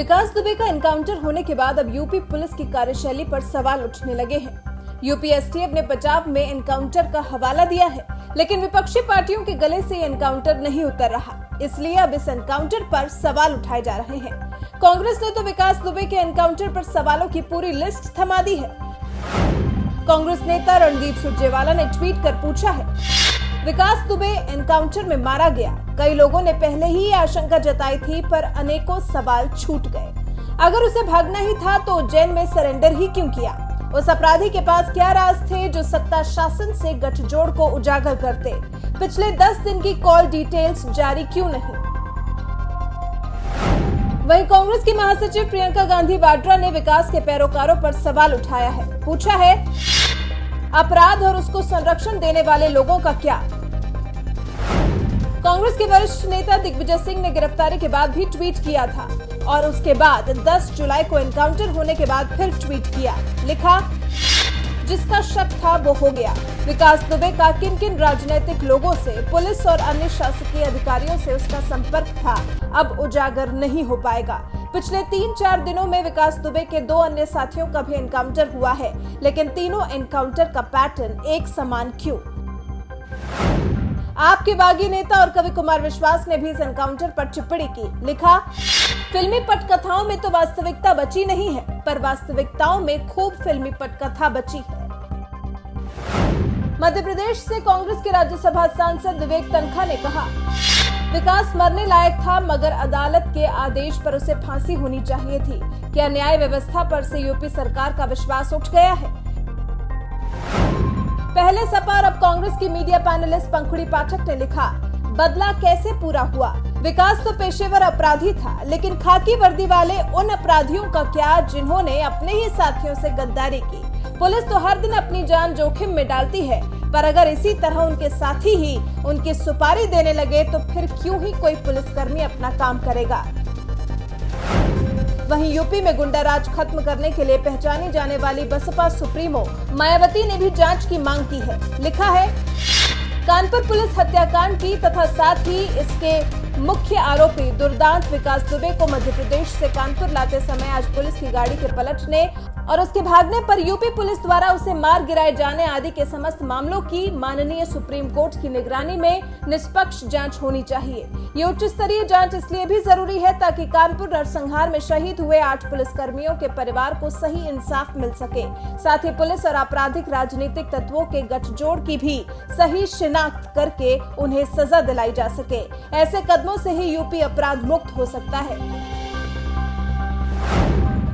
विकास दुबे का एनकाउंटर होने के बाद अब यूपी पुलिस की कार्यशैली पर सवाल उठने लगे हैं। यूपी एसटीएफ ने पंजाब में एनकाउंटर का हवाला दिया है, लेकिन विपक्षी पार्टियों के गले से एनकाउंटर नहीं उतर रहा, इसलिए अब इस एनकाउंटर पर सवाल उठाए जा रहे हैं। कांग्रेस ने तो विकास दुबे के एनकाउंटर पर सवालों की पूरी लिस्ट थमा दी है। कांग्रेस नेता रणदीप सुरजेवाला ने ट्वीट कर पूछा है, विकास दुबे एनकाउंटर में मारा गया। कई लोगों ने पहले ही ये आशंका जताई थी, पर अनेकों सवाल छूट गए। अगर उसे भागना ही था तो उज्जैन में सरेंडर ही क्यों किया? उस अपराधी के पास क्या राज थे जो सत्ता शासन से गठजोड़ को उजागर करते? पिछले 10 दिन की कॉल डिटेल्स जारी क्यों नहीं? वहीं कांग्रेस की महासचिव प्रियंका गांधी वाड्रा ने विकास के पैरोकारों पर सवाल उठाया है। पूछा है, अपराध और उसको संरक्षण देने वाले लोगों का क्या? कांग्रेस के वरिष्ठ नेता दिग्विजय सिंह ने गिरफ्तारी के बाद भी ट्वीट किया था और उसके बाद 10 जुलाई को एनकाउंटर होने के बाद फिर ट्वीट किया। लिखा, जिसका शक था वो हो गया। विकास दुबे का किन किन राजनीतिक लोगों से, पुलिस और अन्य शासकीय अधिकारियों से उसका संपर्क था, अब उजागर नहीं हो पाएगा। पिछले 3-4 दिनों में विकास दुबे के 2 अन्य साथियों का भी एनकाउंटर हुआ है, लेकिन तीनों एनकाउंटर का पैटर्न एक समान क्यों? आपके बागी नेता और कवि कुमार विश्वास ने भी इस एनकाउंटर पर टिप्पणी की। लिखा, फिल्मी पटकथाओं में तो वास्तविकता बची नहीं है, पर वास्तविकताओं में खूब फिल्मी पटकथा बची है। मध्य प्रदेश से कांग्रेस के राज्यसभा सांसद विवेक तनखा ने कहा, विकास मरने लायक था, मगर अदालत के आदेश पर उसे फांसी होनी चाहिए थी। क्या न्याय व्यवस्था पर से यूपी सरकार का विश्वास उठ गया है? पहले सपा और अब कांग्रेस की मीडिया पैनलिस्ट पंखुड़ी पाठक ने लिखा, बदला कैसे पूरा हुआ? विकास तो पेशेवर अपराधी था, लेकिन खाकी वर्दी वाले उन अपराधियों का क्या जिन्होंने अपने ही साथियों से गद्दारी की? पुलिस तो हर दिन अपनी जान जोखिम में डालती है, पर अगर इसी तरह उनके साथी ही उनकी सुपारी देने लगे तो फिर क्यों ही कोई पुलिसकर्मी अपना काम करेगा? वहीं यूपी में गुंडाराज खत्म करने के लिए पहचानी जाने वाली बसपा सुप्रीमो मायावती ने भी जांच की मांग की है। लिखा है, कानपुर पुलिस हत्याकांड की तथा साथ ही इसके मुख्य आरोपी दुर्दांत विकास दुबे को मध्य प्रदेश से कानपुर लाते समय आज पुलिस की गाड़ी के पलटने और उसके भागने पर यूपी पुलिस द्वारा उसे मार गिराए जाने आदि के समस्त मामलों की माननीय सुप्रीम कोर्ट की निगरानी में निष्पक्ष जांच होनी चाहिए। ये उच्च स्तरीय जांच इसलिए भी जरूरी है ताकि कानपुर नरसंहार में शहीद हुए 8 पुलिसकर्मियों के परिवार को सही इंसाफ मिल सके। साथ ही पुलिस और आपराधिक राजनीतिक तत्वों के गठजोड़ की भी सही शिनाख्त करके उन्हें सजा दिलाई जा सके। ऐसे कदमों से ही यूपी अपराध मुक्त हो सकता है।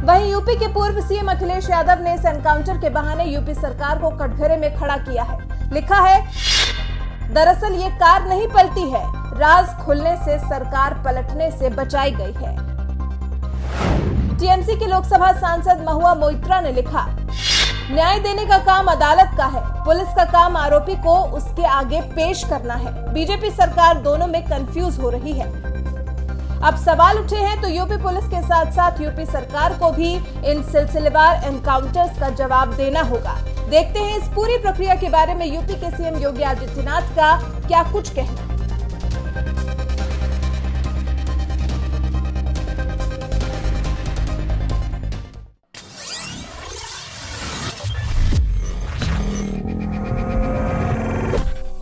वहीं यूपी के पूर्व सीएम अखिलेश यादव ने इस एनकाउंटर के बहाने यूपी सरकार को कटघरे में खड़ा किया है। लिखा है, दरअसल ये कार नहीं पलटी है, राज खुलने से सरकार पलटने से बचाई गई है। टीएमसी के लोकसभा सांसद महुआ मोइत्रा ने लिखा, न्याय देने का काम अदालत का है, पुलिस का काम आरोपी को उसके आगे पेश करना है। बीजेपी सरकार दोनों में कंफ्यूज हो रही है। अब सवाल उठे हैं तो यूपी पुलिस के साथ साथ यूपी सरकार को भी इन सिलसिलेवार एनकाउंटर्स का जवाब देना होगा। देखते हैं इस पूरी प्रक्रिया के बारे में यूपी के सीएम योगी आदित्यनाथ का क्या कुछ कहना।